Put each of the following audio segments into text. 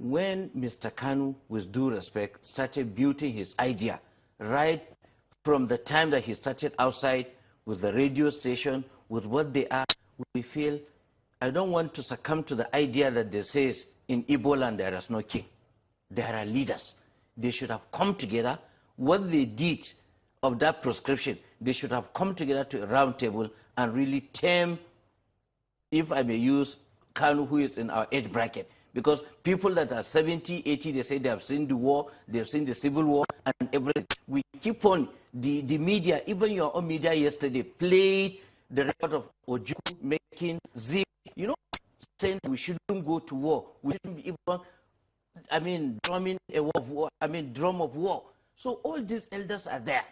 when Mr. Kanu, with due respect, started building his idea, right from the time that he started outside with the radio station, with what they are, we feel, I don't want to succumb to the idea that they says in Igbo land there is no king. There are leaders. They should have come together. What they did of that proscription, they should have come together to a round table and really tame, if I may use Kanu, who is in our age bracket. Because people that are 70, 80, they say they have seen the war, they have seen the civil war, and everything. We keep on, the media, even your own media yesterday, played the record of Oju making zip, you know, saying we shouldn't go to war. We shouldn't be even, drumming a war of war, drum of war. So all these elders are there.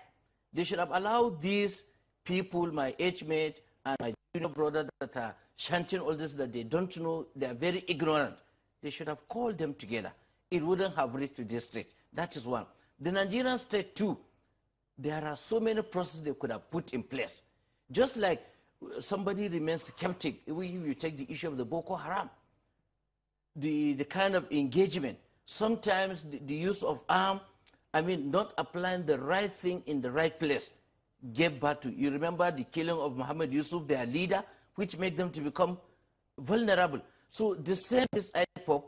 They should have allowed these people, my age mate and my junior brother that are chanting all this that they don't know, they are very ignorant. They should have called them together. It wouldn't have reached to this state. That is one. The Nigerian state too, there are so many processes they could have put in place. Just like somebody remains skeptic, if you take the issue of the Boko Haram, the kind of engagement, sometimes the use of arm, not applying the right thing in the right place, gave birth to, you remember the killing of Muhammad Yusuf, their leader, which made them to become vulnerable. So the same is IPOB,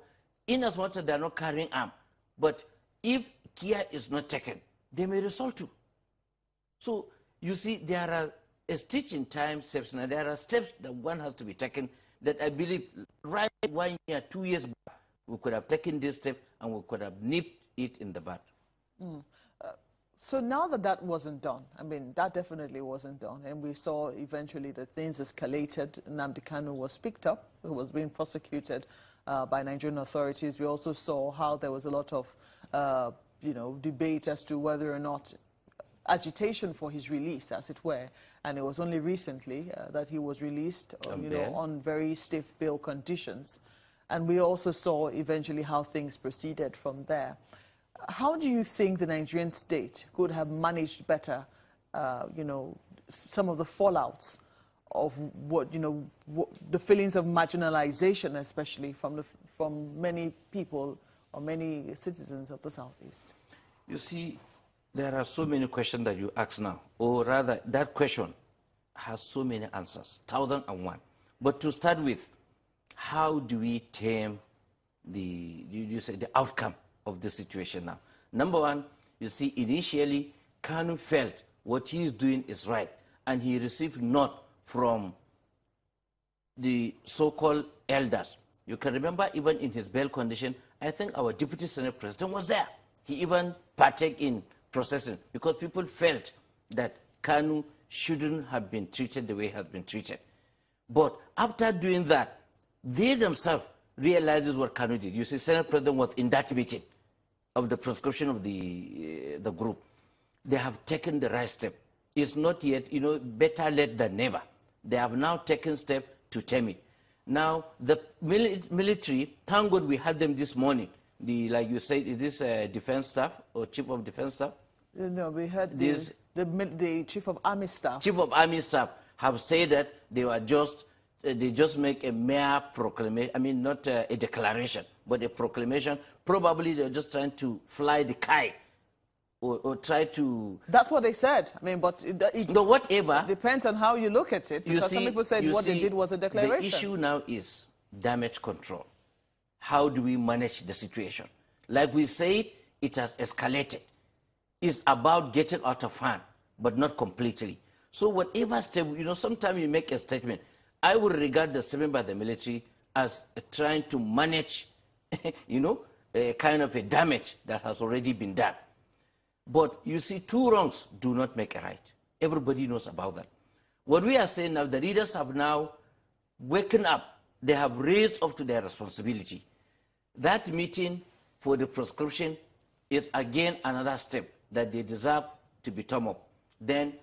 in as much as they are not carrying arm. But if care is not taken, they may resort to. So you see, there are a stitch in time steps, and there are steps that one has to be taken that I believe right 1 year, 2 years back, we could have taken this step and we could have nipped it in the bud. So now that that wasn't done, that definitely wasn't done, and we saw eventually that things escalated. Nnamdi Kanu was picked up, who was being prosecuted by Nigerian authorities. We also saw how there was a lot of, debate as to whether or not agitation for his release, as it were, and it was only recently that he was released, on very stiff bail conditions. And we also saw eventually how things proceeded from there. How do you think the Nigerian state could have managed better, some of the fallouts of the feelings of marginalization, especially from many people or many citizens of the Southeast? You see, there are so many questions that you ask now, or rather, that question has so many answers, 1,001. But to start with, how do we tame the outcome of the situation now? Number one, you see, initially, Kanu felt what he is doing is right, and he received not from the so-called elders. You can remember, even in his bail condition, I think our Deputy Senate President was there. He even partook in processing because people felt that Kanu shouldn't have been treated the way he has been treated. But after doing that, they themselves realized what Kanu did. You see, Senate President was in that meeting of the proscription of the group. They have taken the right step. It's not yet, better late than never. They have now taken step to tame it. Now, the military, thank God we had them this morning. Like you said, is this defense staff or chief of defense staff? No, we had the chief of army staff. Chief of army staff have said that they just make a mere proclamation, not a declaration, but a proclamation. Probably they're just trying to fly the kite or try to... That's what they said. But whatever. Depends on how you look at it. Because some people said what they did was a declaration. The issue now is damage control. How do we manage the situation? Like we said, it has escalated. It's about getting out of hand, but not completely. So whatever step, sometimes you make a statement. I would regard the statement by the military as trying to manage, a kind of a damage that has already been done. But you see, two wrongs do not make a right. Everybody knows about that. What we are saying now, the leaders have now waken up. They have raised up to their responsibility. That meeting for the proscription is again another step that they deserve to be torn up. Then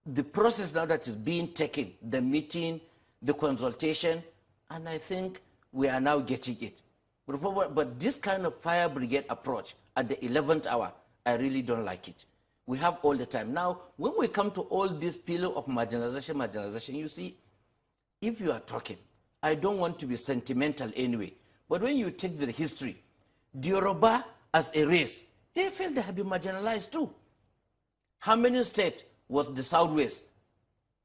the process now that is being taken, the meeting, the consultation, and I think we are now getting it. But this kind of fire brigade approach at the 11th hour, I really don't like it. We have all the time. Now, when we come to all this pillar of marginalization, you see, if you are talking, I don't want to be sentimental anyway, but when you take the history, the Yoruba as a race, they feel they have been marginalized too. How many states was the Southwest?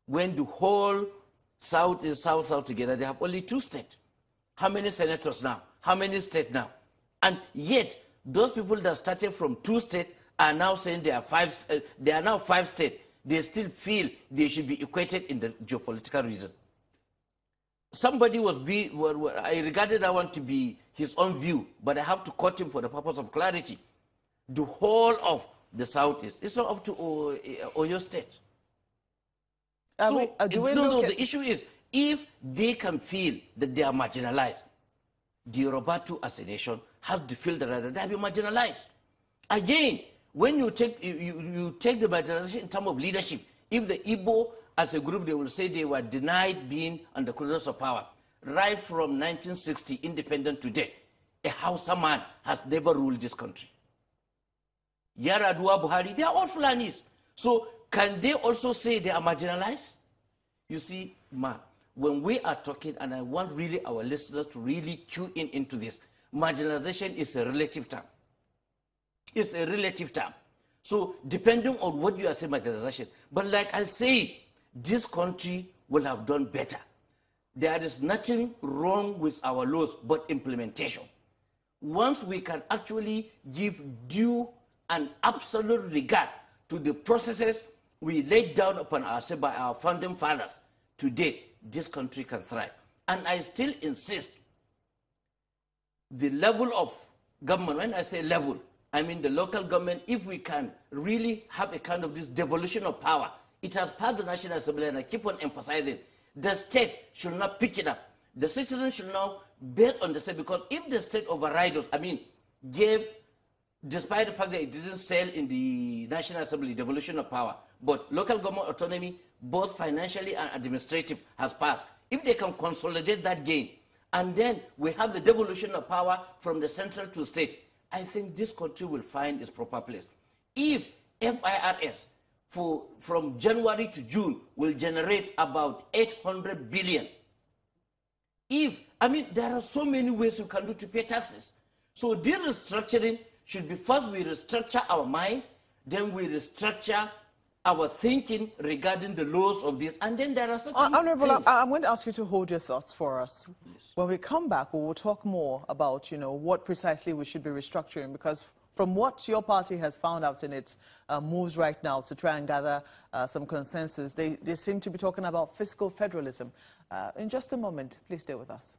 When the whole South is South together, they have only 2 states. How many senators now? How many states now? And yet, those people that started from 2 states are now saying they are now 5 states. They still feel they should be equated in the geopolitical reason. Somebody I regarded that one to be his own view, but I have to quote him for the purpose of clarity. The whole of the Southeast, it's not up to Oyo State. The issue is, if they can feel that they are marginalized, the Yoruba too as a nation have to feel that they have been marginalized. Again, when you take the marginalization in terms of leadership, if the Igbo as a group, they will say they were denied being on the corridors of power. Right from 1960, independent today, a Hausa man has never ruled this country. Yaradua, Buhari, they are all Fulanis. So can they also say they are marginalized? You see, when we are talking, and I want really our listeners to really tune into this, marginalization is a relative term. It's a relative term. So depending on what you are saying, marginalization. But like I say, this country will have done better. There is nothing wrong with our laws but implementation. Once we can actually give due and absolute regard to the processes we laid down upon ourselves by our founding fathers, today this country can thrive. And I still insist, the level of government, when I say level, I mean the local government, if we can really have a kind of this devolution of power, it has passed the National Assembly, and I keep on emphasizing, the state should not pick it up. The citizens should now bet on the state, because if the state overrides, despite the fact that it didn't sell in the National Assembly, devolution of power, but local government autonomy, both financially and administrative, has passed. If they can consolidate that gain, and then we have the devolution of power from the central to state, I think this country will find its proper place. If FIRS, from January to June, will generate about 800 billion. There are so many ways you can do to pay taxes. So this restructuring should be, first we restructure our mind, then we restructure our thinking regarding the laws of this, and then there are certain Honorable, things. I'm going to ask you to hold your thoughts for us. Yes. When we come back, we will talk more about, what precisely we should be restructuring, because from what your party has found out in its moves right now to try and gather some consensus, they seem to be talking about fiscal federalism. In just a moment, please stay with us.